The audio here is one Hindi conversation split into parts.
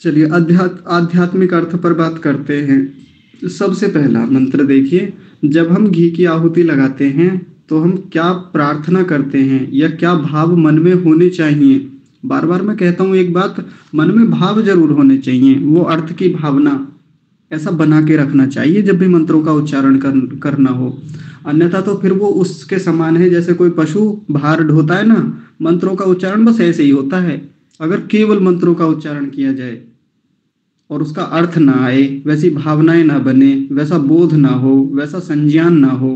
चलिए आध्यात्मिक अर्थ पर बात करते हैं। सबसे पहला मंत्र देखिए, जब हम घी की आहुति लगाते हैं तो हम क्या प्रार्थना करते हैं या क्या भाव मन में होने चाहिए। बार बार मैं कहता हूँ एक बात, मन में भाव जरूर होने चाहिए, वो अर्थ की भावना ऐसा बना के रखना चाहिए जब भी मंत्रों का उच्चारण करना हो। अन्यथा तो फिर वो उसके समान है जैसे कोई पशु भार ढोता है ना, मंत्रों का उच्चारण बस ऐसे ही होता है। अगर केवल मंत्रों का उच्चारण किया जाए और उसका अर्थ ना आए, वैसी भावनाएं ना बने, वैसा बोध ना हो, वैसा संज्ञान ना हो,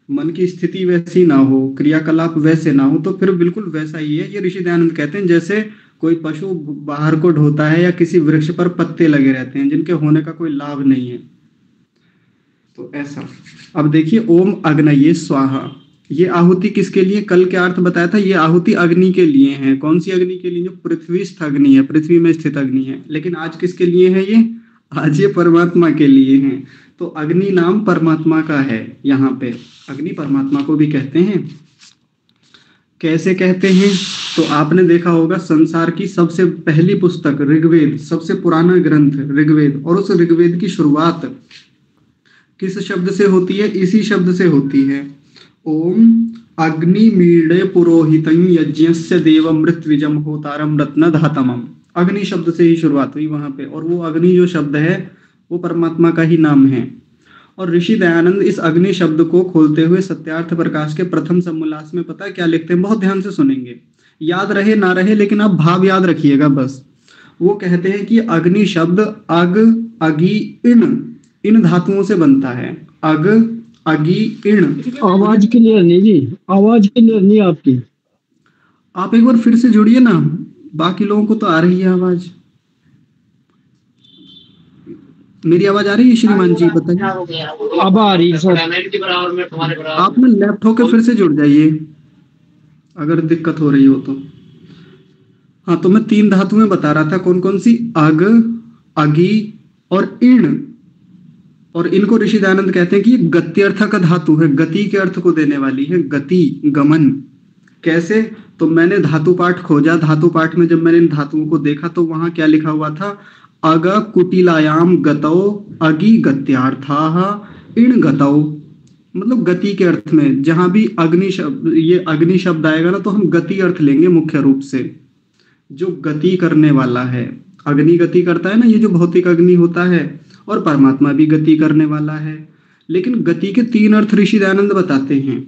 मन की स्थिति वैसी ना हो, क्रियाकलाप वैसे ना हो, तो फिर बिल्कुल वैसा ही है। ये ऋषि दयानंद कहते हैं जैसे कोई पशु बाहर को ढोता है या किसी वृक्ष पर पत्ते लगे रहते हैं जिनके होने का कोई लाभ नहीं है, तो ऐसा। अब देखिए, ओम अग्नये स्वाहा, ये आहुति किसके लिए, कल क्या अर्थ बताया था, ये आहुति अग्नि के लिए है। कौन सी अग्नि के लिए, जो पृथ्वीस्थ अग्नि है, पृथ्वी में स्थित अग्नि है। लेकिन आज किसके लिए है ये, आज ये परमात्मा के लिए है। तो अग्नि नाम परमात्मा का है। यहाँ पे अग्नि परमात्मा को भी कहते हैं। कैसे कहते हैं, तो आपने देखा होगा संसार की सबसे पहली पुस्तक ऋग्वेद, सबसे पुराना ग्रंथ ऋग्वेद, और उस ऋग्वेद की शुरुआत किस शब्द से होती है, इसी शब्द से होती है। ओम अग्निमीडे पुरोहितं यज्ञस्य देवमृतविजम होतारम रत्न धातमम, अग्नि शब्द से ही शुरुआत हुई वहां पे। और वो अग्नि जो शब्द है वो परमात्मा का ही नाम है। और ऋषि दयानंद इस अग्नि शब्द को खोलते हुए सत्यार्थ प्रकाश के प्रथम समोल्लास में पता है क्या लिखते हैं, बहुत ध्यान से सुनेंगे, याद रहे ना रहे लेकिन आप भाव याद रखिएगा बस। वो कहते हैं कि अग्नि शब्द अग अगी इन धातुओं से बनता है। अग अगी इण। आवाज क्लियर नहीं जी, आवाज क्लियर नहीं आपकी। आप एक बार फिर से जुड़िए ना, बाकी लोगों को तो आ रही है आवाज। मेरी आवाज आ रही है श्रीमान जी, बताइए। अब आ रही है सर। आप ना लेफ्ट होकर फिर से जुड़ जाइए अगर दिक्कत हो रही हो तो। हाँ, तो मैं 3 धातुएं बता रहा था, कौन कौन सी, अग अगी और इण। और इनको ऋषि दयानंद कहते हैं कि ये गत्यर्थ का धातु है, गति के अर्थ को देने वाली है, गति गमन। कैसे, तो मैंने धातु पाठ खोजा, धातु पाठ में जब मैंने इन धातुओं को देखा तो वहां क्या लिखा हुआ था, अग कुटिलायाम गतौ अगी गत्यार्थाः इण गतौ, मतलब गति के अर्थ में। जहां भी अग्नि शब्द, ये अग्नि शब्द आएगा ना तो हम गति अर्थ लेंगे मुख्य रूप से, जो गति करने वाला है। अग्नि गति करता है ना, ये जो भौतिक अग्नि होता है, और परमात्मा भी गति करने वाला है। लेकिन गति के 3 अर्थ ऋषि दयानंद बताते हैं,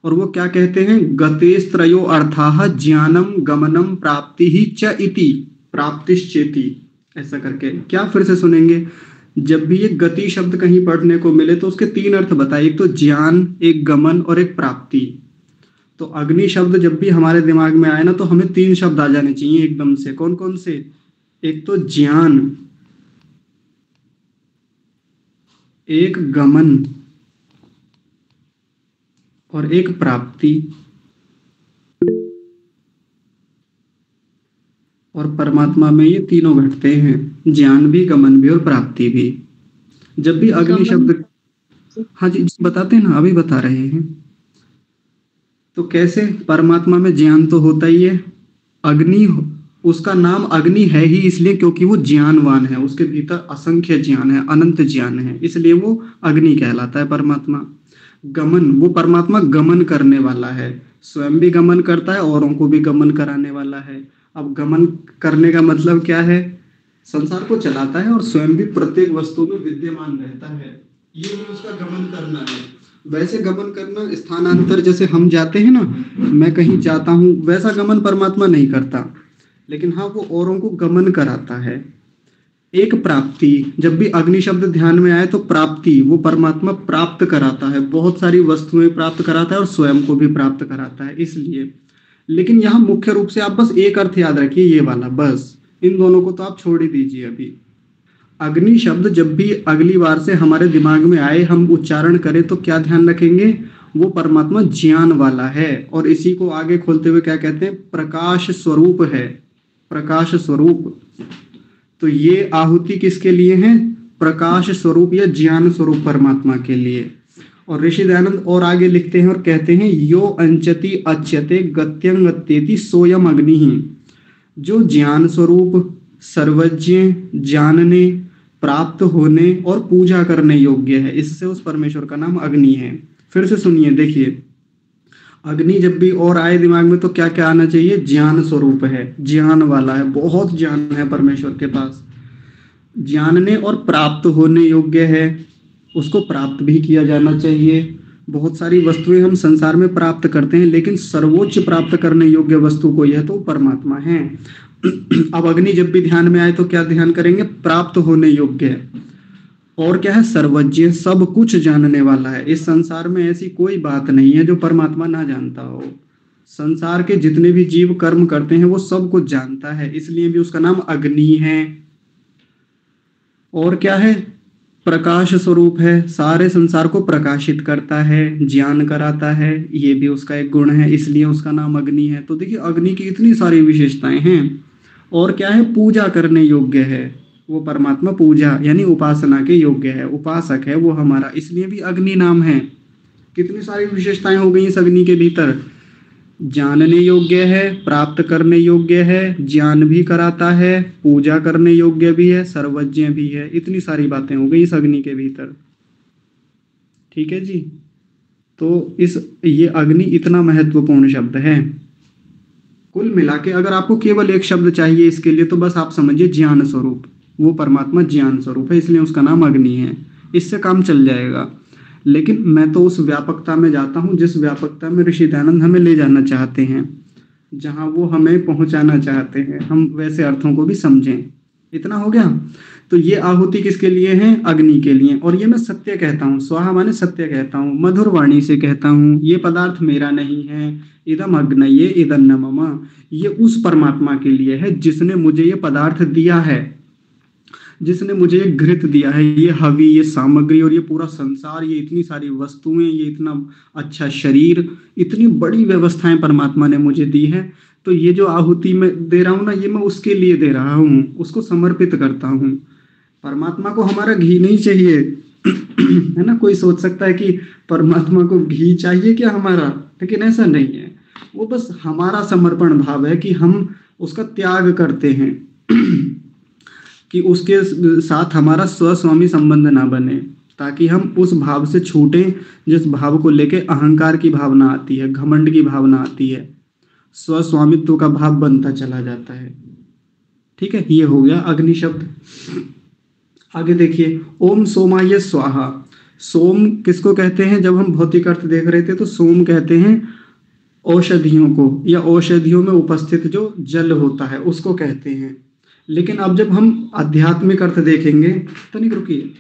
और वो क्या कहते हैं, गतेस्त्रयो अर्थाः ज्ञानम गमनम प्राप्ति ही च इति प्राप्तिश्चेति, ऐसा करके। क्या फिर से सुनेंगे, जब भी ये गति शब्द कहीं पढ़ने को मिले तो उसके 3 अर्थ बताइए, एक तो ज्ञान, एक गमन और एक प्राप्ति। तो अग्नि शब्द जब भी हमारे दिमाग में आए ना तो हमें 3 शब्द आ जाने चाहिए एकदम से। कौन कौन से, एक तो ज्ञान, एक गमन और एक प्राप्ति। और परमात्मा में ये तीनों घटते हैं, ज्ञान भी, गमन भी और प्राप्ति भी। जब भी अग्नि शब्द, हाँ जी बताते हैं ना, अभी बता रहे हैं। तो कैसे, परमात्मा में ज्ञान तो होता ही है, अग्नि, उसका नाम अग्नि है ही इसलिए क्योंकि वो ज्ञानवान है, उसके भीतर असंख्य ज्ञान है, अनंत ज्ञान है, इसलिए वो अग्नि कहलाता है परमात्मा। गमन, वो परमात्मा गमन करने वाला है, स्वयं भी गमन करता है, औरों को भी गमन कराने वाला है। अब गमन करने का मतलब क्या है, संसार को चलाता है और स्वयं भी प्रत्येक वस्तु में विद्यमान रहता है, ये भी उसका गमन करना है। वैसे गमन करना, स्थानांतर जैसे हम जाते हैं ना, मैं कहीं जाता हूँ, वैसा गमन परमात्मा नहीं करता, लेकिन हाँ वो औरों को गमन कराता है। एक प्राप्ति, जब भी अग्नि शब्द ध्यान में आए तो प्राप्ति, वो परमात्मा प्राप्त कराता है, बहुत सारी वस्तुएं प्राप्त कराता है और स्वयं को भी प्राप्त कराता है, इसलिए। लेकिन यहाँ मुख्य रूप से आप बस एक अर्थ याद रखिए, ये वाला बस, इन दोनों को तो आप छोड़ ही दीजिए अभी। अग्नि शब्द जब भी अगली बार से हमारे दिमाग में आए, हम उच्चारण करें तो क्या ध्यान रखेंगे, वो परमात्मा ज्ञान वाला है। और इसी को आगे खोलते हुए क्या कहते हैं, प्रकाश स्वरूप है, प्रकाश स्वरूप। तो ये आहुति किसके लिए है, प्रकाश स्वरूप या ज्ञान स्वरूप परमात्मा के लिए। और ऋषि दयानंद और आगे लिखते हैं और कहते हैं, यो अंचति अच्छते गत्यं गत्येति सोयम अग्नि ही, जो ज्ञान स्वरूप, सर्वज्ञ, जानने, प्राप्त होने और पूजा करने योग्य है। इससे उस परमेश्वर का नाम अग्नि है। फिर से सुनिए, देखिए, अग्नि जब भी और आए दिमाग में तो क्या क्या आना चाहिए? ज्ञान स्वरूप है, ज्ञान वाला है, बहुत ज्ञान है परमेश्वर के पास। जानने और प्राप्त होने योग्य है, उसको प्राप्त भी किया जाना चाहिए। बहुत सारी वस्तुएं हम संसार में प्राप्त करते हैं, लेकिन सर्वोच्च प्राप्त करने योग्य वस्तु कोई है तो परमात्मा है। अब अग्नि जब भी ध्यान में आए तो क्या ध्यान करेंगे? प्राप्त होने योग्य है। और क्या है? सर्वज्ञ, सब कुछ जानने वाला है। इस संसार में ऐसी कोई बात नहीं है जो परमात्मा ना जानता हो। संसार के जितने भी जीव कर्म करते हैं वो सब कुछ जानता है, इसलिए भी उसका नाम अग्नि है। और क्या है? प्रकाश स्वरूप है, सारे संसार को प्रकाशित करता है, ज्ञान कराता है, ये भी उसका एक गुण है, इसलिए उसका नाम अग्नि है। तो देखिए, अग्नि की इतनी सारी विशेषताएं हैं। और क्या है? पूजा करने योग्य है, वो परमात्मा पूजा यानी उपासना के योग्य है, उपासक है वो हमारा, इसलिए भी अग्नि नाम है। कितनी सारी विशेषताएं हो गई इस अग्नि के भीतर। जानने योग्य है, प्राप्त करने योग्य है, ज्ञान भी कराता है, पूजा करने योग्य भी है, सर्वज्ञ भी है। इतनी सारी बातें हो गई इस अग्नि के भीतर। ठीक है जी। तो ये अग्नि इतना महत्वपूर्ण शब्द है। कुल मिला के अगर आपको केवल एक शब्द चाहिए इसके लिए तो बस आप समझिए ज्ञान स्वरूप। वो परमात्मा ज्ञान स्वरूप है, इसलिए उसका नाम अग्नि है। इससे काम चल जाएगा। लेकिन मैं तो उस व्यापकता में जाता हूँ जिस व्यापकता में ऋषि दयानंद हमें ले जाना चाहते हैं, जहाँ वो हमें पहुंचाना चाहते हैं। हम वैसे अर्थों को भी समझें। इतना हो गया। तो ये आहुति किसके लिए है? अग्नि के लिए। और ये मैं सत्य कहता हूँ, स्वाहा माने सत्य कहता हूँ, मधुर वाणी से कहता हूँ, ये पदार्थ मेरा नहीं है। इदम अग्नये इदं न मम, ये उस परमात्मा के लिए है जिसने मुझे ये पदार्थ दिया है, जिसने मुझे ये घृत दिया है, ये हवि, ये सामग्री और ये पूरा संसार, ये इतनी सारी वस्तुएं, ये इतना अच्छा शरीर, इतनी बड़ी व्यवस्थाएं परमात्मा ने मुझे दी है। तो ये जो आहुति मैं दे रहा हूँ ना, ये मैं उसके लिए दे रहा हूँ, उसको समर्पित करता हूँ। परमात्मा को हमारा घी नहीं चाहिए। है ना, कोई सोच सकता है कि परमात्मा को घी चाहिए क्या हमारा, लेकिन ऐसा नहीं है। वो बस हमारा समर्पण भाव है कि हम उसका त्याग करते हैं कि उसके साथ हमारा स्वस्वामी संबंध ना बने, ताकि हम उस भाव से छूटें जिस भाव को लेके अहंकार की भावना आती है, घमंड की भावना आती है, स्वस्वामित्व का भाव बनता चला जाता है। ठीक है, ये हो गया अग्नि शब्द। आगे देखिए, ओम सोमाय स्वाहा। सोम किसको कहते हैं? जब हम भौतिक अर्थ देख रहे थे तो सोम कहते हैं औषधियों को, या औषधियों में उपस्थित जो जल होता है उसको कहते हैं। लेकिन अब जब हम आध्यात्मिक अर्थ देखेंगे, तो नहीं, रुकिए,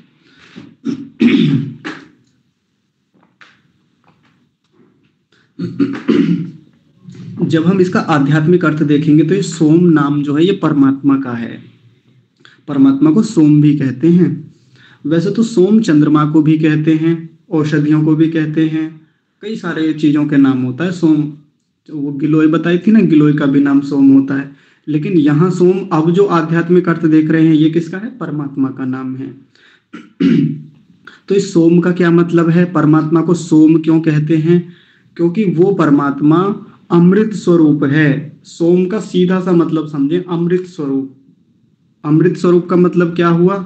जब हम इसका आध्यात्मिक अर्थ देखेंगे तो ये सोम नाम जो है ये परमात्मा का है। परमात्मा को सोम भी कहते हैं। वैसे तो सोम चंद्रमा को भी कहते हैं, औषधियों को भी कहते हैं, कई सारे चीजों के नाम होता है सोम। वो गिलोय बताई थी ना, गिलोय का भी नाम सोम होता है। लेकिन यहाँ सोम, अब जो आध्यात्मिक अर्थ देख रहे हैं, ये किसका है? परमात्मा का नाम है। तो इस सोम का क्या मतलब है? परमात्मा को सोम क्यों कहते हैं? क्योंकि वो परमात्मा अमृत स्वरूप है। सोम का सीधा सा मतलब समझे, अमृत स्वरूप। अमृत स्वरूप का मतलब क्या हुआ?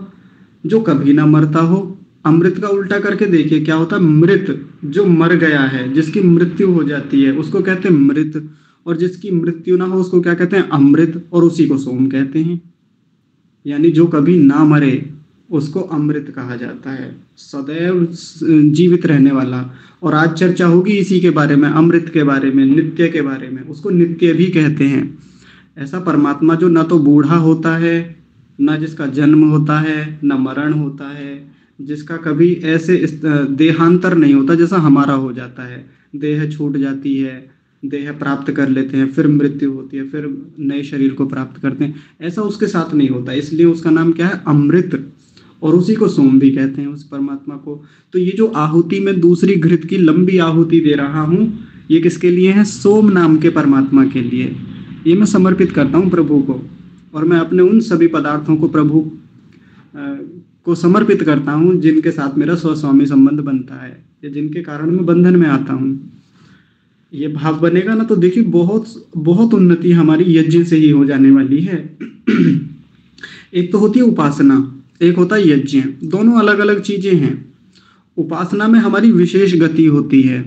जो कभी ना मरता हो। अमृत का उल्टा करके देखिए क्या होता है? मृत, जो मर गया है, जिसकी मृत्यु हो जाती है उसको कहते हैं मृत, और जिसकी मृत्यु ना हो उसको क्या कहते हैं? अमृत, और उसी को सोम कहते हैं। यानी जो कभी ना मरे उसको अमृत कहा जाता है, सदैव जीवित रहने वाला। और आज चर्चा होगी इसी के बारे में, अमृत के बारे में, नित्य के बारे में। उसको नित्य भी कहते हैं। ऐसा परमात्मा जो ना तो बूढ़ा होता है, ना जिसका जन्म होता है, ना मरण होता है, जिसका कभी ऐसे देहांतर नहीं होता जैसा हमारा हो जाता है। देह छूट जाती है, देह प्राप्त कर लेते हैं, फिर मृत्यु होती है, फिर नए शरीर को प्राप्त करते हैं, ऐसा उसके साथ नहीं होता। इसलिए उसका नाम क्या है? अमृत, और उसी को सोम भी कहते हैं, उस परमात्मा को। तो ये जो आहुति में दूसरी घृत की लंबी आहुति दे रहा हूँ, ये किसके लिए है? सोम नाम के परमात्मा के लिए। ये मैं समर्पित करता हूँ प्रभु को, और मैं अपने उन सभी पदार्थों को प्रभु को समर्पित करता हूँ जिनके साथ मेरा स्वस्वामी संबंध बनता है, या जिनके कारण मैं बंधन में आता हूँ। ये भाव बनेगा ना, तो देखिए बहुत बहुत उन्नति हमारी यज्ञ से ही हो जाने वाली है। एक तो होती है उपासना, एक होता है यज्ञ। दोनों अलग अलग चीजें हैं। उपासना में हमारी विशेष गति होती है।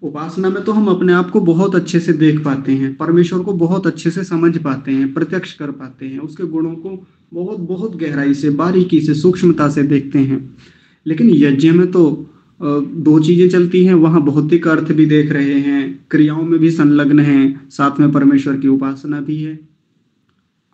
उपासना में तो हम अपने आप को बहुत अच्छे से देख पाते हैं, परमेश्वर को बहुत अच्छे से समझ पाते हैं, प्रत्यक्ष कर पाते हैं, उसके गुणों को बहुत बहुत गहराई से, बारीकी से, सूक्ष्मता से देखते हैं। लेकिन यज्ञ में तो दो चीजें चलती हैं, वहां भौतिक अर्थ भी देख रहे हैं, क्रियाओं में भी संलग्न हैं, साथ में परमेश्वर की उपासना भी है।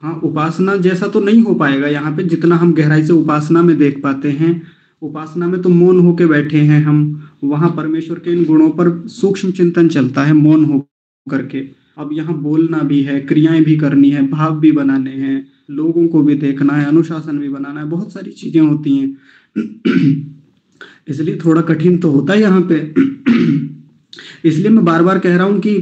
हाँ, उपासना जैसा तो नहीं हो पाएगा यहाँ पे, जितना हम गहराई से उपासना में देख पाते हैं। उपासना में तो मौन होके बैठे हैं हम, वहां परमेश्वर के इन गुणों पर सूक्ष्म चिंतन चलता है मौन हो करके। अब यहाँ बोलना भी है, क्रियाएं भी करनी है, भाव भी बनाने हैं, लोगों को भी देखना है, अनुशासन भी बनाना है, बहुत सारी चीजें होती हैं। इसलिए थोड़ा कठिन तो होता है यहाँ पे। इसलिए मैं बार बार कह रहा हूँ कि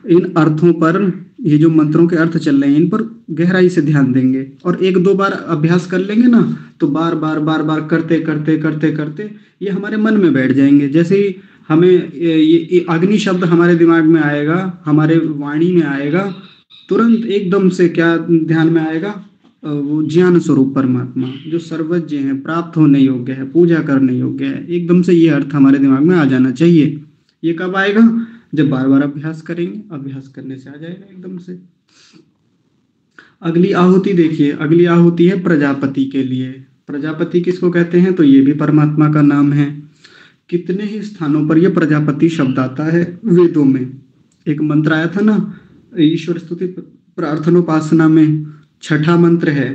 इन अर्थों पर, ये जो मंत्रों के अर्थ चल रहे हैं, इन पर गहराई से ध्यान देंगे और एक दो बार अभ्यास कर लेंगे ना, तो बार बार करते करते करते करते ये हमारे मन में बैठ जाएंगे। जैसे ही हमें ये अग्नि शब्द हमारे दिमाग में आएगा, हमारे वाणी में आएगा, तुरंत एकदम से क्या ध्यान में आएगा? वो ज्ञान स्वरूप परमात्मा जो सर्वज्ञ है, प्राप्त होने योग्य है, पूजा करने योग्य है। एकदम से ये अर्थ हमारे दिमाग में आ जाना चाहिए। ये कब आएगा? जब बार बार अभ्यास करेंगे, अभ्यास करने से आ जाएगा एकदम से। अगली आहुति देखिए, अगली आहुति है प्रजापति के लिए। प्रजापति किसको कहते हैं? तो ये भी परमात्मा का नाम है। कितने ही स्थानों पर यह प्रजापति शब्द आता है वेदों में। एक मंत्र आया था ना ईश्वर स्तुति प्रार्थनोपासना में, छठा मंत्र है,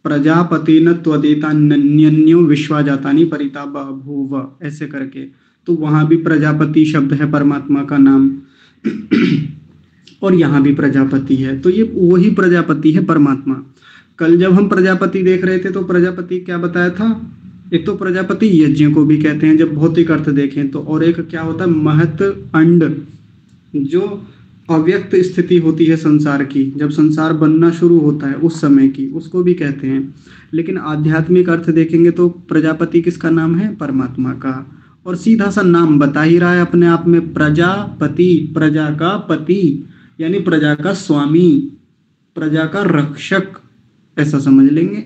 प्रजापति न त्वदेतान्यो विश्वा जातानि परिता बभूव, ऐसे करके। तो वहां भी प्रजापति शब्द है परमात्मा का नाम। और यहाँ भी प्रजापति है, तो ये वही प्रजापति है परमात्मा। कल जब हम प्रजापति देख रहे थे तो प्रजापति क्या बताया था? एक तो प्रजापति यज्ञ को भी कहते हैं जब भौतिक अर्थ देखें तो, और एक क्या होता है महत अंड, जो अव्यक्त स्थिति होती है संसार की, जब संसार बनना शुरू होता है उस समय की, उसको भी कहते हैं। लेकिन आध्यात्मिक अर्थ देखेंगे तो प्रजापति किसका नाम है? परमात्मा का। और सीधा सा नाम बता ही रहा है अपने आप में, प्रजापति, प्रजा का पति यानी प्रजा का स्वामी, प्रजा का रक्षक, ऐसा समझ लेंगे।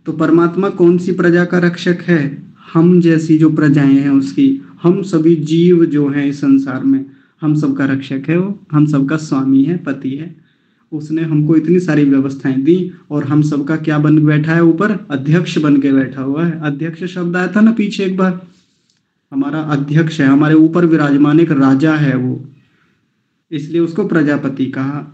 तो परमात्मा कौन सी प्रजा का रक्षक है? हम जैसी जो प्रजाएं हैं उसकी। हम सभी जीव जो हैं इस संसार में, हम सबका रक्षक है वो, हम सबका स्वामी है, पति है। उसने हमको इतनी सारी व्यवस्थाएं दी और हम सबका क्या बन बैठा है ऊपर? अध्यक्ष बन के बैठा हुआ है। अध्यक्ष शब्द आया था ना पीछे एक बार, हमारा अध्यक्ष है, हमारे ऊपर विराजमान एक राजा है वो, इसलिए उसको प्रजापति कहा।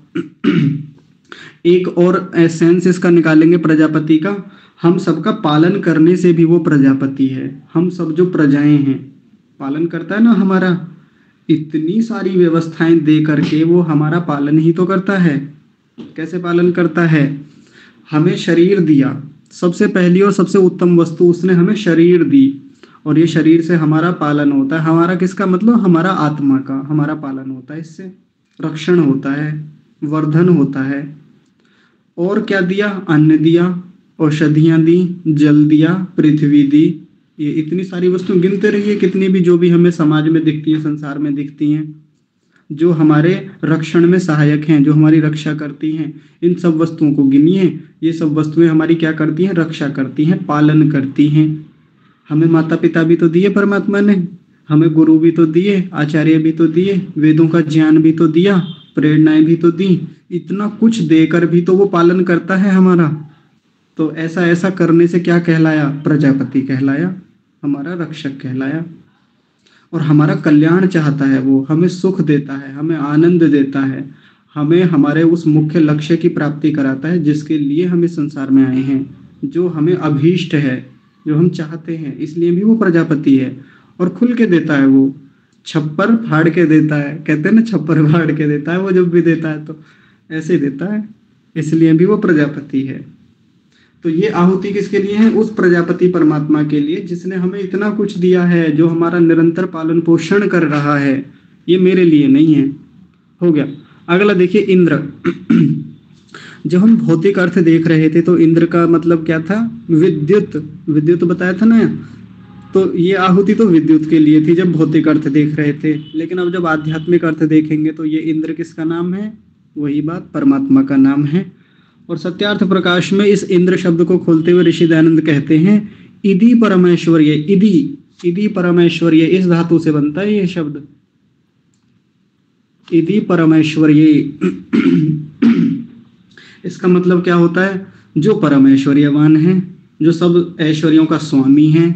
एक और सेंस इसका निकालेंगे प्रजापति का, हम सबका पालन करने से भी वो प्रजापति है। हम सब जो प्रजाएं हैं, पालन करता है ना हमारा, इतनी सारी व्यवस्थाएं दे करके वो हमारा पालन ही तो करता है। कैसे पालन करता है? हमें शरीर दिया, सबसे पहली और सबसे उत्तम वस्तु उसने हमें शरीर दी, और ये शरीर से हमारा पालन होता है। हमारा किसका मतलब? हमारा आत्मा का हमारा पालन होता है, इससे रक्षण होता है, वर्धन होता है। और क्या दिया? अन्न दिया, औषधियां दी, जल दिया, पृथ्वी दी। ये इतनी सारी वस्तु गिनते रहिए, कितनी भी जो भी हमें समाज में दिखती है, संसार में दिखती हैं, जो हमारे रक्षण में सहायक हैं, जो हमारी रक्षा करती हैं। इन सब वस्तुओं को गिनिए। ये सब वस्तुएं हमारी क्या करती हैं? रक्षा करती हैं, पालन करती हैं। हमें माता पिता भी तो दिए परमात्मा ने, हमें गुरु भी तो दिए, आचार्य भी तो दिए, वेदों का ज्ञान भी तो दिया, प्रेरणाएं भी तो दी। इतना कुछ देकर भी तो वो पालन करता है हमारा। तो ऐसा ऐसा करने से क्या कहलाया? प्रजापति कहलाया, हमारा रक्षक कहलाया। और हमारा कल्याण चाहता है वो, हमें सुख देता है, हमें आनंद देता है, हमें हमारे उस मुख्य लक्ष्य की प्राप्ति कराता है जिसके लिए हम इस संसार में आए हैं, जो हमें अभीष्ट है, जो हम चाहते हैं। इसलिए भी वो प्रजापति है। और खुल के देता है वो, छप्पर फाड़ के देता है। कहते हैं ना छप्पर फाड़ के देता है वो, जब भी देता है तो ऐसे ही देता है। इसलिए भी वो प्रजापति है। तो ये आहुति किसके लिए है? उस प्रजापति परमात्मा के लिए जिसने हमें इतना कुछ दिया है, जो हमारा निरंतर पालन पोषण कर रहा है। ये मेरे लिए नहीं है। हो गया। अगला देखिए इंद्र। जब हम भौतिक अर्थ देख रहे थे तो इंद्र का मतलब क्या था? विद्युत। विद्युत बताया था ना, तो ये आहुति तो विद्युत के लिए थी जब भौतिक अर्थ देख रहे थे। लेकिन अब जब आध्यात्मिक अर्थ देखेंगे तो ये इंद्र किसका नाम है? वही बात, परमात्मा का नाम है। और सत्यार्थ प्रकाश में इस इंद्र शब्द को खोलते हुए ऋषि दयानंद कहते हैं इति परमेश्वर्य। इति इति परमेश्वर्य इस धातु से बनता है ये शब्द, इति परमेश्वर्य। इसका मतलब क्या होता है? जो परमेश्वर्यवान है, जो सब ऐश्वर्यों का स्वामी है,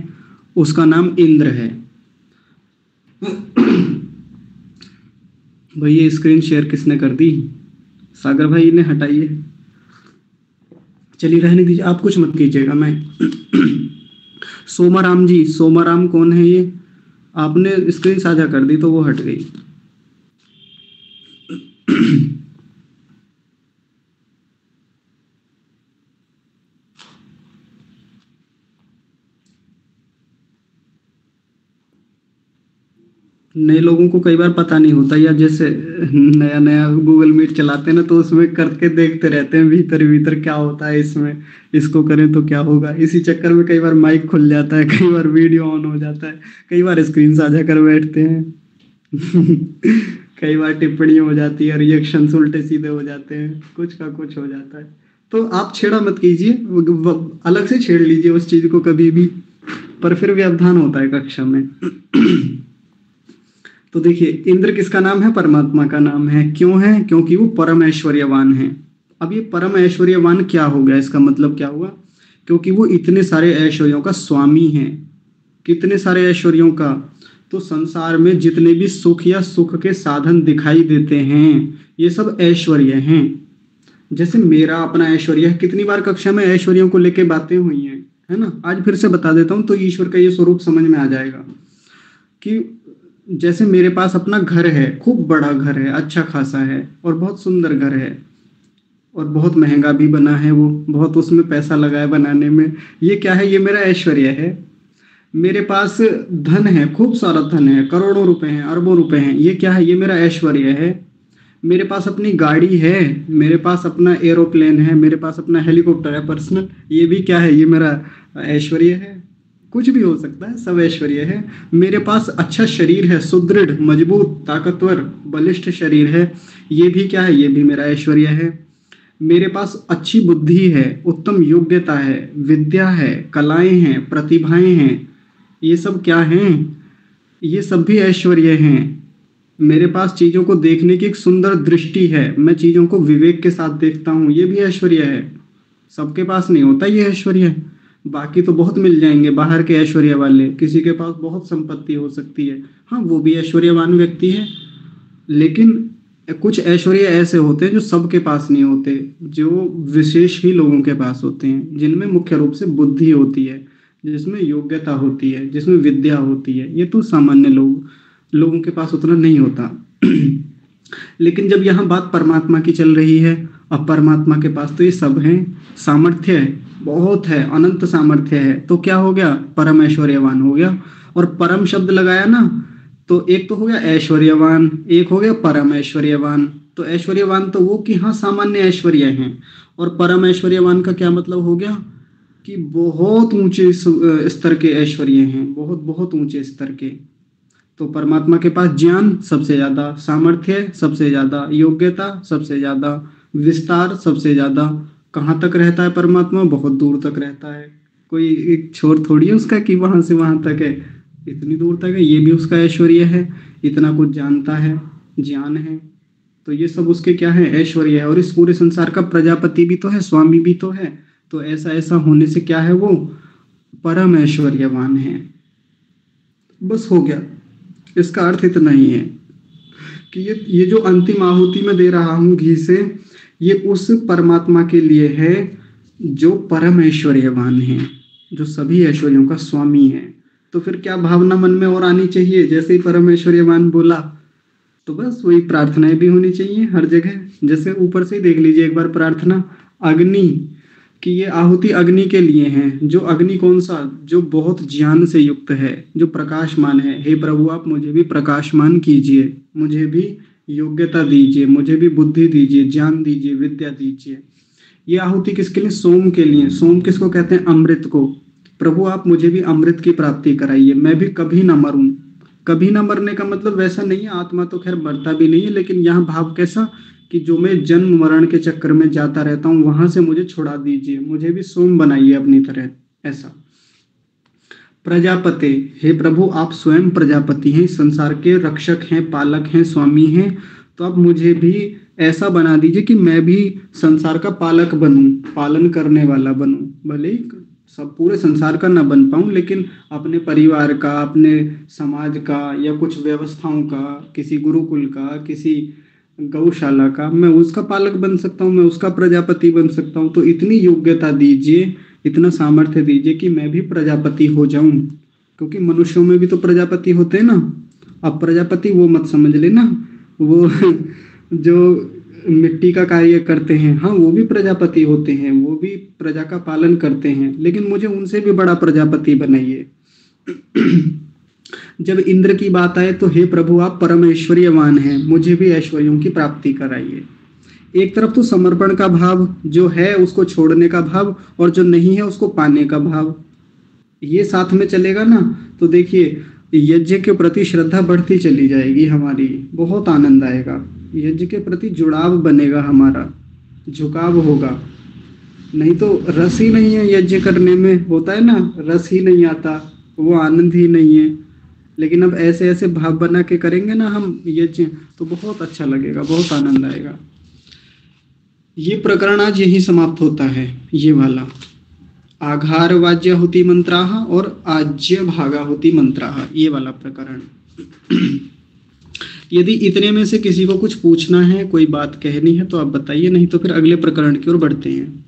उसका नाम इंद्र है। भाई ये स्क्रीन शेयर किसने कर दी? सागर भाई ने हटाइए, चलिए रहने दीजिए, आप कुछ मत कीजिएगा। मैं सोमाराम जी, सोमाराम कौन है ये? आपने स्क्रीन साझा कर दी तो वो हट गई। नए लोगों को कई बार पता नहीं होता, या जैसे नया नया गूगल मीट चलाते हैं ना, तो उसमें करके देखते रहते हैं भीतर भीतर क्या होता है इसमें, इसको करें तो क्या होगा। इसी चक्कर में कई बार माइक खुल जाता है, कई बार वीडियो ऑन हो जाता है, कई बार स्क्रीन साझा कर बैठते हैं। कई बार टिप्पणी हो जाती है, रिएक्शन उल्टे सीधे हो जाते हैं, कुछ का कुछ हो जाता है। तो आप छेड़ा मत कीजिए, अलग से छेड़ लीजिए उस चीज को कभी भी, पर फिर व्यवधान होता है कक्षा में। तो देखिए, इंद्र किसका नाम है? परमात्मा का नाम है। क्यों है? क्योंकि वो परम ऐश्वर्यवान है। अब ये परम ऐश्वर्यवान क्या हो गया? इसका मतलब क्या हुआ? क्योंकि वो इतने सारे ऐश्वर्यों का स्वामी है। कितने सारे ऐश्वर्यों का? तो संसार में जितने भी सुख या सुख के साधन दिखाई देते हैं, ये सब ऐश्वर्य हैं। जैसे मेरा अपना ऐश्वर्य है, कितनी बार कक्षा में ऐश्वर्यों को लेके बातें हुई हैं, है ना। आज फिर से बता देता हूँ तो ईश्वर का ये स्वरूप समझ में आ जाएगा कि जैसे मेरे पास अपना घर है, खूब बड़ा घर है, अच्छा खासा है, और बहुत सुंदर घर है, और बहुत महंगा भी बना है, वो बहुत उसमें पैसा लगा है बनाने में। ये क्या है? ये मेरा ऐश्वर्य है। मेरे पास धन है, खूब सारा धन है, करोड़ों रुपए हैं, अरबों रुपए हैं, ये क्या है? ये मेरा ऐश्वर्य है। मेरे पास अपनी गाड़ी है, मेरे पास अपना एरोप्लेन है, मेरे पास अपना हेलीकॉप्टर है पर्सनल, ये भी क्या है? ये मेरा ऐश्वर्य है। कुछ भी हो सकता है, सब ऐश्वर्य है। मेरे पास अच्छा शरीर है, सुदृढ़, मजबूत, ताकतवर, बलिष्ठ शरीर है, ये भी क्या है? ये भी मेरा ऐश्वर्य है। मेरे पास अच्छी बुद्धि है, उत्तम योग्यता है, विद्या है, कलाएं हैं, प्रतिभाएं हैं, ये सब क्या हैं? ये सब भी ऐश्वर्य हैं। मेरे पास चीजों को देखने की एक सुंदर दृष्टि है, मैं चीजों को विवेक के साथ देखता हूँ, ये भी ऐश्वर्य है। सबके पास नहीं होता ये ऐश्वर्य। बाकी तो बहुत मिल जाएंगे बाहर के ऐश्वर्य वाले, किसी के पास बहुत संपत्ति हो सकती है, हाँ वो भी ऐश्वर्यवान व्यक्ति है। लेकिन कुछ ऐश्वर्य ऐसे होते हैं जो सबके पास नहीं होते, जो विशेष ही लोगों के पास होते हैं, जिनमें मुख्य रूप से बुद्धि होती है, जिसमें योग्यता होती है, जिसमें विद्या होती है। ये तो सामान्य लोगों के पास उतना नहीं होता। लेकिन जब यहाँ बात परमात्मा की चल रही है, अब परमात्मा के पास तो ये सब है, सामर्थ्य है, बहुत है, अनंत सामर्थ्य है, तो क्या हो गया? परम ऐश्वर्यवान हो गया। और परम शब्द लगाया ना, तो एक तो हो गया ऐश्वर्यवान, एक हो गया परम ऐश्वर्यवान। तो ऐश्वर्यवान तो वो कि हाँ सामान्य ऐश्वर्य हैं, और परम ऐश्वर्यवान का क्या मतलब हो गया? कि बहुत ऊंचे स्तर के ऐश्वर्य हैं, बहुत बहुत ऊंचे स्तर के। तो परमात्मा के पास ज्ञान सबसे ज्यादा, सामर्थ्य सबसे ज्यादा, योग्यता सबसे ज्यादा, विस्तार सबसे ज्यादा। कहाँ तक रहता है परमात्मा? बहुत दूर तक रहता है। कोई एक छोर थोड़ी है उसका कि वहां से वहां तक है, इतनी दूर तक है। ये भी उसका ऐश्वर्य है, इतना कुछ जानता है, ज्ञान है। तो ये सब उसके क्या है? ऐश्वर्य है। और इस पूरे संसार का प्रजापति भी तो है, स्वामी भी तो है। तो ऐसा ऐसा होने से क्या है? वो परम ऐश्वर्यवान है। बस हो गया। इसका अर्थ इतना ही है कि ये जो अंतिम आहुति मैं दे रहा हूं घी से, ये उस परमात्मा के लिए है जो परम ऐश्वर्यवान है, जो सभी ऐश्वर्यों का स्वामी है। तो फिर क्या भावना मन में और आनी चाहिए? जैसे ही परम ऐश्वर्यवान बोला तो बस वही प्रार्थनाएं भी होनी चाहिए हर जगह। जैसे ऊपर से देख लीजिए एक बार प्रार्थना, अग्नि कि ये आहुति अग्नि के लिए है। जो अग्नि कौन सा? जो बहुत ज्ञान से युक्त है, जो प्रकाशमान है। हे प्रभु आप मुझे भी प्रकाशमान कीजिए, मुझे भी योग्यता दीजिए, मुझे भी बुद्धि दीजिए, ज्ञान दीजिए, विद्या दीजिए। ये आहुति किसके लिए? सोम के लिए। सोम किसको कहते हैं? अमृत को। प्रभु आप मुझे भी अमृत की प्राप्ति कराइए, मैं भी कभी ना मरूं। कभी ना मरने का मतलब वैसा नहीं है, आत्मा तो खैर मरता भी नहीं है, लेकिन यहाँ भाव कैसा कि जो मैं जन्म मरण के चक्कर में जाता रहता हूँ वहां से मुझे छुड़ा दीजिए, मुझे भी सोम बनाइए अपनी तरह। ऐसा। प्रजापते, हे प्रभु आप स्वयं प्रजापति हैं, संसार के रक्षक हैं, पालक हैं, स्वामी हैं। तो आप मुझे भी ऐसा बना दीजिए कि मैं भी संसार का पालक बनूं, पालन करने वाला बनूं। भले ही सब पूरे संसार का ना बन पाऊं, लेकिन अपने परिवार का, अपने समाज का, या कुछ व्यवस्थाओं का, किसी गुरुकुल का, किसी गौशाला का, मैं उसका पालक बन सकता हूँ, मैं उसका प्रजापति बन सकता हूँ। तो इतनी योग्यता दीजिए, इतना सामर्थ्य दीजिए कि मैं भी प्रजापति हो जाऊं। क्योंकि मनुष्यों में भी तो प्रजापति होते हैं ना। अब प्रजापति वो मत समझ लेना, वो जो मिट्टी का कार्य करते हैं, हाँ वो भी प्रजापति होते हैं, वो भी प्रजा का पालन करते हैं, लेकिन मुझे उनसे भी बड़ा प्रजापति बनाइए। जब इंद्र की बात आए तो हे प्रभु आप परम ऐश्वर्यवान हैं, मुझे भी ऐश्वर्यों की प्राप्ति कराइए। एक तरफ तो समर्पण का भाव, जो है उसको छोड़ने का भाव, और जो नहीं है उसको पाने का भाव, ये साथ में चलेगा ना, तो देखिए यज्ञ के प्रति श्रद्धा बढ़ती चली जाएगी हमारी, बहुत आनंद आएगा, यज्ञ के प्रति जुड़ाव बनेगा हमारा, झुकाव होगा। नहीं तो रस ही नहीं है यज्ञ करने में, होता है ना, रस ही नहीं आता, वो आनंद ही नहीं है। लेकिन अब ऐसे ऐसे भाव बना के करेंगे ना हम यज्ञ, तो बहुत अच्छा लगेगा, बहुत आनंद आएगा। ये प्रकरण आज यही समाप्त होता है, ये वाला आघार वाज्य होती मंत्राह और आज्य भागा होती मंत्राह, ये वाला प्रकरण। यदि इतने में से किसी को कुछ पूछना है, कोई बात कहनी है तो आप बताइए, नहीं तो फिर अगले प्रकरण की ओर बढ़ते हैं।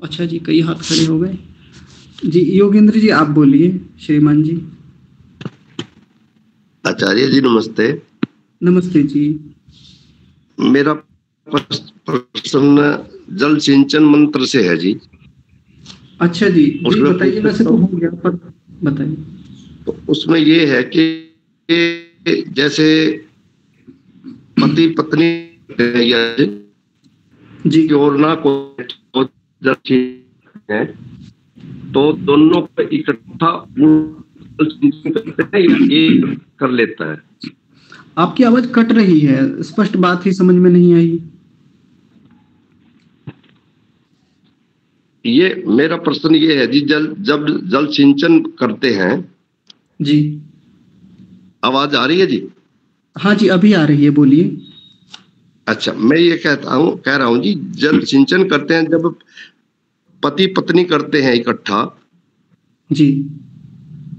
अच्छा जी, कई हाथ खड़े हो गए जी। योगेंद्र जी आप बोलिए, श्रीमान जी। आचार्य जी नमस्ते। नमस्ते जी। मेरा प्रश्न जल सिंचन मंत्र से है जी। अच्छा जी, जी बताइए। वैसे तो हो गया, पर बताइए। तो उसमें ये है कि जैसे पति पत्नी जी और ना को है, तो दोनों को इकट्ठा करते हैं या ये कर लेता है? आपकी आवाज कट रही है, स्पष्ट बात ही समझ में नहीं आई। ये मेरा प्रश्न ये है जी, जब जल सिंचन करते हैं जी। आवाज आ रही है जी? हाँ जी अभी आ रही है, बोलिए। अच्छा, मैं ये कह रहा हूँ जी, जल सिंचन करते हैं जब पति पत्नी करते हैं इकट्ठा जी,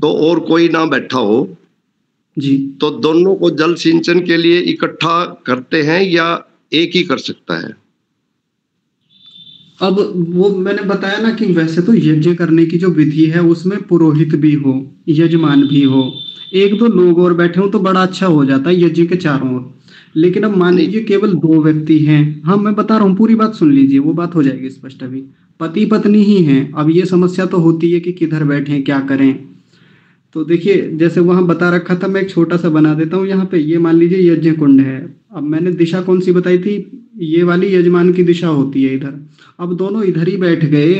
तो और कोई ना बैठा हो जी, तो दोनों को जल सिंचन के लिए इकट्ठा करते हैं या एक ही कर सकता है? अब वो मैंने बताया ना कि वैसे तो यज्ञ करने की जो विधि है उसमें पुरोहित भी हो, यजमान भी हो, एक दो लोग और बैठे हो तो बड़ा अच्छा हो जाता है यज्ञ के चारों ओर। लेकिन अब मान लीजिए केवल दो व्यक्ति हैं, हाँ मैं बता रहा हूँ, पूरी बात सुन लीजिए, वो बात हो जाएगी स्पष्ट। अभी पति पत्नी ही हैं, अब ये समस्या तो होती है कि किधर बैठें, क्या करें। तो देखिए जैसे वहां बता रखा था, मैं एक छोटा सा बना देता हूँ यहाँ पे। ये मान लीजिए यज्ञ कुंड है, अब मैंने दिशा कौन सी बताई थी, ये वाली यजमान की दिशा होती है इधर। अब दोनों इधर ही बैठ गए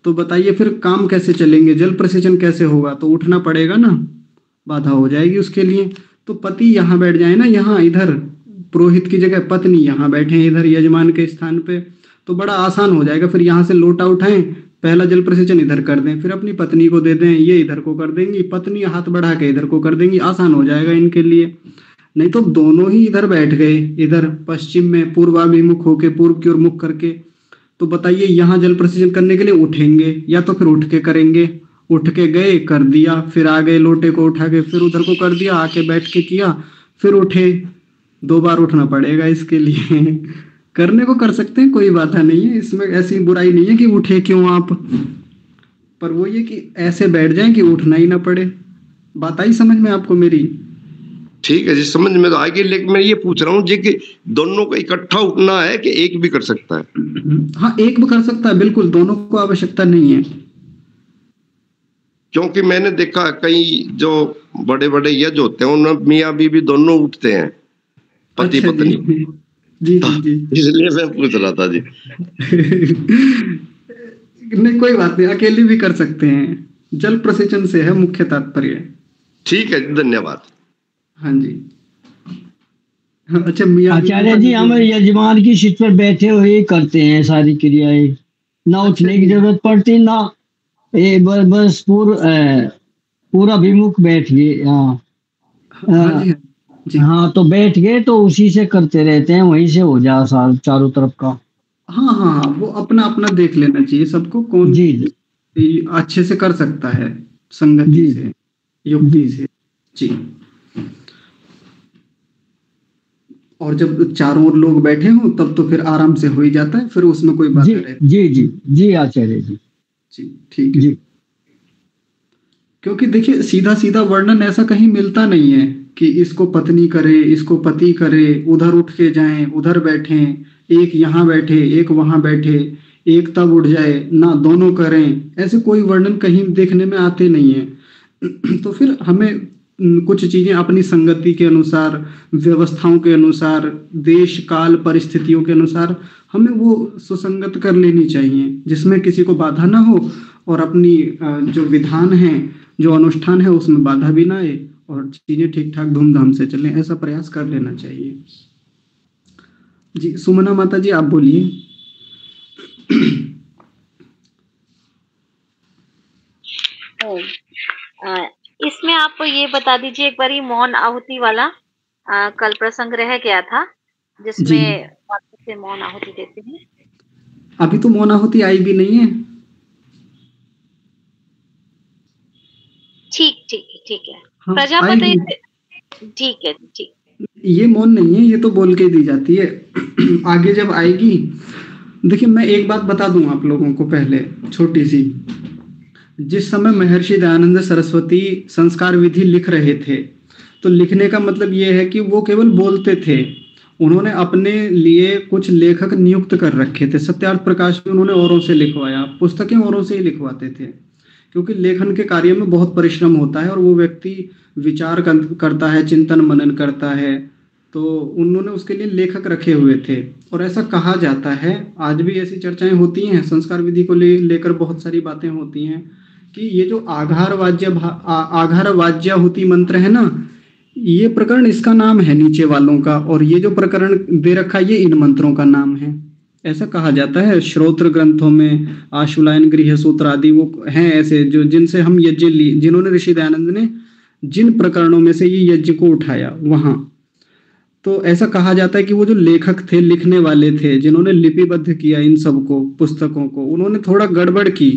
तो बताइए फिर काम कैसे चलेंगे, जल प्रसेचन कैसे होगा, तो उठना पड़ेगा ना, बाधा हो जाएगी उसके लिए। तो पति यहाँ बैठ जाए ना, यहाँ इधर पुरोहित की जगह पत्नी यहाँ बैठे इधर यजमान के स्थान पे, तो बड़ा आसान हो जाएगा। फिर यहाँ से लोटा उठाएं, पहला जल प्रसेचन इधर कर दें, फिर अपनी पत्नी को दे दें, ये इधर को कर देंगी, पत्नी हाथ बढ़ा के इधर को कर देंगी, आसान हो जाएगा इनके लिए। नहीं तो दोनों ही इधर बैठ गए, इधर पश्चिम में पूर्वाभिमुख होके, पूर्व की ओर मुख करके, तो बताइए यहाँ जल प्रसेचन करने के लिए उठेंगे या तो फिर उठ के करेंगे। उठ के गए, कर दिया, फिर आ गए लोटे को उठा के, फिर उधर को कर दिया, आके बैठ के किया, फिर उठे। 2 बार उठना पड़ेगा इसके लिए। करने को कर सकते हैं, कोई बाधा नहीं है इसमें, ऐसी बुराई नहीं है कि उठे क्यों आप, पर वो ये कि ऐसे बैठ जाएं कि उठना ही ना पड़े। बात आई समझ में आपको मेरी? ठीक है जी, समझ में तो आएगी, लेकिन मैं ये पूछ रहा हूँ जी कि दोनों को इकट्ठा उठना है कि एक भी कर सकता है? हाँ एक भी कर सकता है, बिल्कुल, दोनों को आवश्यकता नहीं है। क्योंकि मैंने देखा कई जो बड़े बड़े यज्ञ होते हैं उनमें मियाँ बीवी दोनों उठते हैं, पति अच्छा पत्नी। जी जी जी। इसलिए मैं पूछ रहा था जी। नहीं कोई बात नहीं, अकेले भी कर सकते हैं, जल प्रसेचन से है मुख्य तात्पर्य। ठीक है, धन्यवाद। हाँ जी। अच्छा, मियाँ बीवी आचार्य का जी, नहीं हम बोल। यजमान की सीट पर बैठे हुए ही करते हैं सारी क्रियाएं, ना अच्छा उठने की जी। जरूरत पड़ती, ना बस पूरा विमुख बैठ गए। हाँ। हाँ जी, हाँ जी। हाँ, तो बैठ गए तो उसी से करते रहते हैं, वहीं से हो जा चारों तरफ का। हाँ हाँ हाँ, वो अपना अपना देख लेना चाहिए सबको, कौन जी जी। अच्छे से कर सकता है, संगति जी से, जी। युक्ति से। जी। और जब चारों ओर लोग बैठे हों तब तो फिर आराम से हो ही जाता है, फिर उसमें कोई जी बाधा रहती। जी। जी जी आचार्य जी। जी, ठीक है। जी क्योंकि देखिए, सीधा सीधा वर्णन ऐसा कहीं मिलता नहीं है कि इसको पत्नी करे, इसको पति करे, उधर उठ के जाएं, उधर बैठें, एक यहाँ बैठे, एक वहां बैठे, एक तब उठ जाए, ना दोनों करें, ऐसे कोई वर्णन कहीं देखने में आते नहीं है। तो फिर हमें कुछ चीजें अपनी संगति के अनुसार, व्यवस्थाओं के अनुसार, देश काल परिस्थितियों के अनुसार हमें वो सुसंगत कर लेनी चाहिए, जिसमें किसी को बाधा ना हो, और अपनी जो विधान है, जो अनुष्ठान है, उसमें बाधा भी ना आए, और चीजें ठीक ठाक धूमधाम से चलें, ऐसा प्रयास कर लेना चाहिए। जी, सुमना माता जी, आप बोलिए। ओ, अ, इसमें आप ये बता दीजिए एक बारी, मौन आहुति वाला कल प्रसंग रह गया था, जी, जिसमें वापस से मौन आहुति देते हैं। अभी तो मौन आहुति आई भी नहीं है। ठीक ठीक है, ठीक है। हाँ, प्रजापति आएगी। ठीक है, ठीक। ये मौन नहीं है, ये तो बोल के दी जाती है। आगे जब आएगी, देखिए मैं एक बात बता दूं आप लोगों को पहले, छोटी सी। जिस समय महर्षि दयानंद सरस्वती संस्कार विधि लिख रहे थे, तो लिखने का मतलब ये है कि वो केवल बोलते थे। उन्होंने अपने लिए कुछ लेखक नियुक्त कर रखे थे। सत्यार्थ प्रकाश भी उन्होंने औरों से लिखवाया, पुस्तकें औरों से ही लिखवाते थे, क्योंकि लेखन के कार्य में बहुत परिश्रम होता है, और वो व्यक्ति विचार करता है, चिंतन मनन करता है। तो उन्होंने उसके लिए लेखक रखे हुए थे। और ऐसा कहा जाता है, आज भी ऐसी चर्चाएं होती हैं, संस्कार विधि को लेकर बहुत सारी बातें होती हैं, कि ये जो आघार वाज्याहुति मंत्र है ना, ये प्रकरण इसका नाम है नीचे वालों का, और ये जो प्रकरण दे रखा है ये इन मंत्रों का नाम है। ऐसा कहा जाता है श्रोत्र ग्रंथों में, आशुलायन गृह सूत्र आदि वो हैं ऐसे, जो जिनसे हम यज्ञ जिन्होंने ऋषि दयानंद ने जिन प्रकरणों में से ये यज्ञ को उठाया वहां, तो ऐसा कहा जाता है कि वो जो लेखक थे, लिखने वाले थे, जिन्होंने लिपिबद्ध किया इन सबको, पुस्तकों को, उन्होंने थोड़ा गड़बड़ की।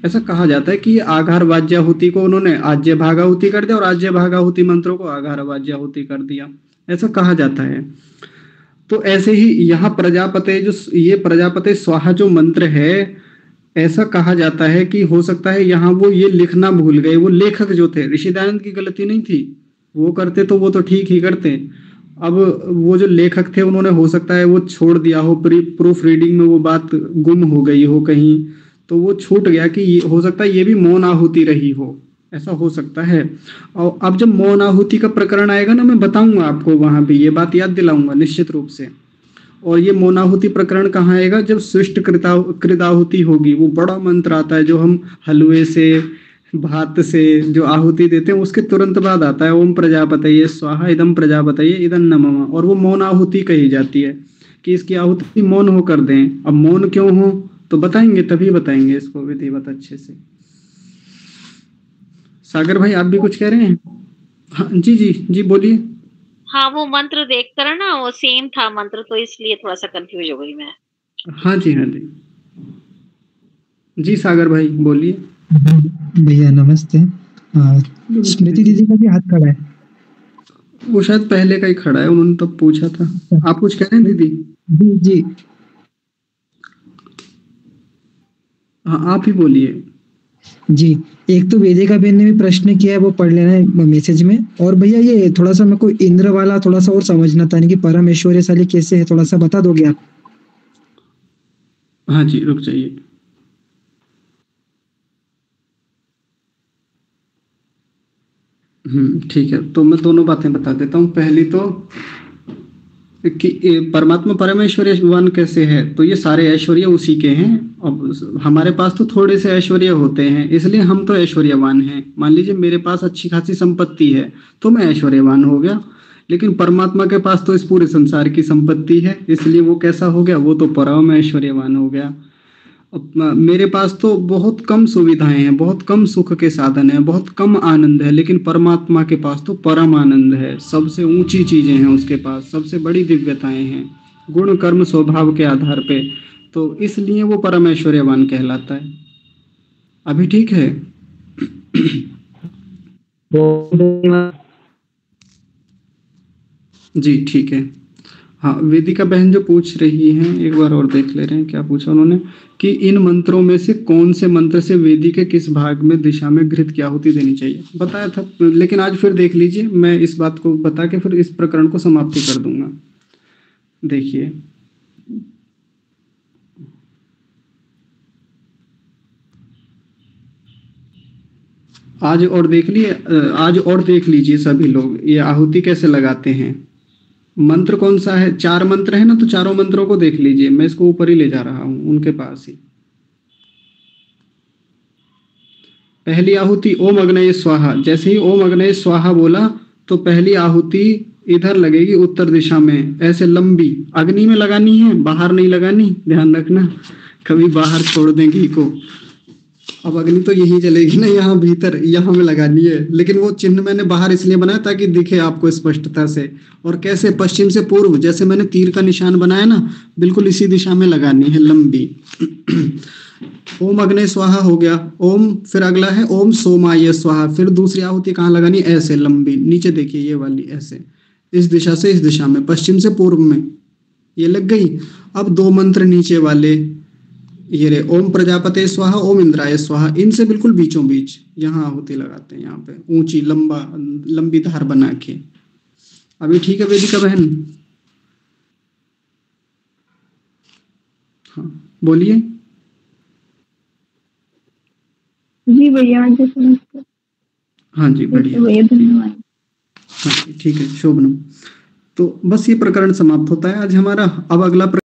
ऐसा कहा जाता है कि ये आघार वाज्याहुति को उन्होंने आज्य भागाहुति कर दिया, और आज्य भागाहुति मंत्रों को आघार वाज्याहुति कर दिया, ऐसा कहा जाता है। तो ऐसे ही यहाँ प्रजापते, जो ये प्रजापते स्वाहा जो मंत्र है, ऐसा कहा जाता है कि हो सकता है यहाँ वो ये लिखना भूल गए। वो लेखक जो थे, ऋषि दयानंद की गलती नहीं थी, वो करते तो वो तो ठीक ही करते। अब वो जो लेखक थे, उन्होंने हो सकता है वो छोड़ दिया हो, प्रूफ रीडिंग में वो बात गुम हो गई हो कहीं, तो वो छूट गया कि हो सकता है ये भी मौन आहुति रही हो, ऐसा हो सकता है। और अब जब मौन आहुति का प्रकरण आएगा ना, मैं बताऊंगा आपको, वहां भी ये बात याद दिलाऊंगा निश्चित रूप से। और ये मौनाहुति प्रकरण कहाँ आएगा, जब सृष्ट कृताहुति होगी। वो बड़ा मंत्र आता है जो हम हलवे से, भात से जो आहुति देते हैं, उसके तुरंत बाद आता है ओम प्रजापतये स्वाहा इदम प्रजापतये इदं नमः, और वो मौन आहुति कही जाती है कि इसकी आहुति मौन होकर दें। अब मौन क्यों हो तो बताएंगे, तभी बताएंगे इसको विधिवत अच्छे से। सागर भाई, आप भी कुछ कह रहे हैं? हाँ जी जी जी, बोलिए। हाँ, वो मंत्र देखकर ना वो सेम था मंत्र, तो इसलिए थोड़ा सा कंफ्यूज हो गई मैं। हाँ जी, हाँ जी जी, सागर भाई बोलिए। भैया नमस्ते। स्मृति दीदी का भी हाथ खड़ा है। वो शायद पहले का ही खड़ा है, उन्होंने तब पूछा था। आप कुछ कह रहे हैं दीदी? जी जी। हाँ, आप ही बोलिए। जी, एक तो वेदिका बहन ने भी प्रश्न किया है, वो पढ़ लेना है मैसेज में। और भैया ये थोड़ा सा मेरे को इंद्र वाला थोड़ा सा और समझना था, कि परम ऐश्वर्यशाली कैसे है, थोड़ा सा बता दोगे आप? हाँ जी, रुक जाइए। ठीक है, तो मैं दोनों बातें बता देता हूँ। पहली तो कि परमात्मा परमेश्वरवान कैसे है, तो ये सारे ऐश्वर्य उसी के हैं। अब हमारे पास तो थोड़े से ऐश्वर्य होते हैं, इसलिए हम तो ऐश्वर्यवान हैं। मान लीजिए मेरे पास अच्छी खासी संपत्ति है, तो मैं ऐश्वर्यवान हो गया। लेकिन परमात्मा के पास तो इस पूरे संसार की संपत्ति है, इसलिए वो कैसा हो गया, वो तो परम ऐश्वर्यवान हो गया। अब मेरे पास तो बहुत कम सुविधाएं हैं, बहुत कम सुख के साधन हैं, बहुत कम आनंद है, लेकिन परमात्मा के पास तो परम आनंद है, सबसे ऊंची चीजें हैं उसके पास, सबसे बड़ी दिव्यताएं हैं गुण कर्म स्वभाव के आधार पे, तो इसलिए वो परम ऐश्वर्यवान कहलाता है। अभी ठीक है? जी ठीक है। हाँ, वेदिका बहन जो पूछ रही हैं, एक बार और देख ले रहे हैं क्या पूछा उन्होंने, कि इन मंत्रों में से कौन से मंत्र से वेदी के किस भाग में दिशा में घृत की आहुति देनी चाहिए, बताया था, लेकिन आज फिर देख लीजिए, मैं इस बात को बता के फिर इस प्रकरण को समाप्ति कर दूंगा। देखिए, आज और देख लीजिए सभी लोग, ये आहुति कैसे लगाते हैं। मंत्र कौन सा है, 4 मंत्र है ना, तो चारों मंत्रों को देख लीजिए, मैं इसको ऊपर ही ले जा रहा हूं उनके पास ही। पहली आहुति ओम अग्नये स्वाहा, जैसे ही ओम अग्नये स्वाहा बोला तो पहली आहुति इधर लगेगी उत्तर दिशा में, ऐसे लंबी अग्नि में लगानी है, बाहर नहीं लगानी, ध्यान रखना, कभी बाहर छोड़ दें घी को। अब अग्नि तो यही जलेगी ना, यहाँ भीतर, यहाँ में लगानी है, लेकिन वो चिन्ह मैंने बाहर इसलिए बनाया ताकि दिखे आपको स्पष्टता से। और कैसे, पश्चिम से पूर्व, जैसे मैंने तीर का निशान बनाया ना, बिल्कुल इसी दिशा में लगानी है, लंबी। ओम अग्ने स्वाहा हो गया, ओम, फिर अगला है ओम सोमाय स्वाहा, फिर दूसरी आहुति कहाँ लगानी, ऐसे लंबी, नीचे देखिए ये वाली, ऐसे इस दिशा से इस दिशा में, पश्चिम से पूर्व में, ये लग गई। अब 2 मंत्र नीचे वाले ये रे, ओम प्रजापते स्वाहा, ओम इंद्राय स्वाहा, इनसे बिल्कुल बीचों बीच यहाँ आहुति लगाते हैं, यहाँ पे ऊंची लंबी धार बना के। अभी ठीक है वेदिका बहन? हाँ बोलिए। जी भैया, हाँ जी बढ़िया भैया, धन्यवाद। हाँ ठीक है, शोभनम। तो बस ये प्रकरण समाप्त होता है आज हमारा। अब अगला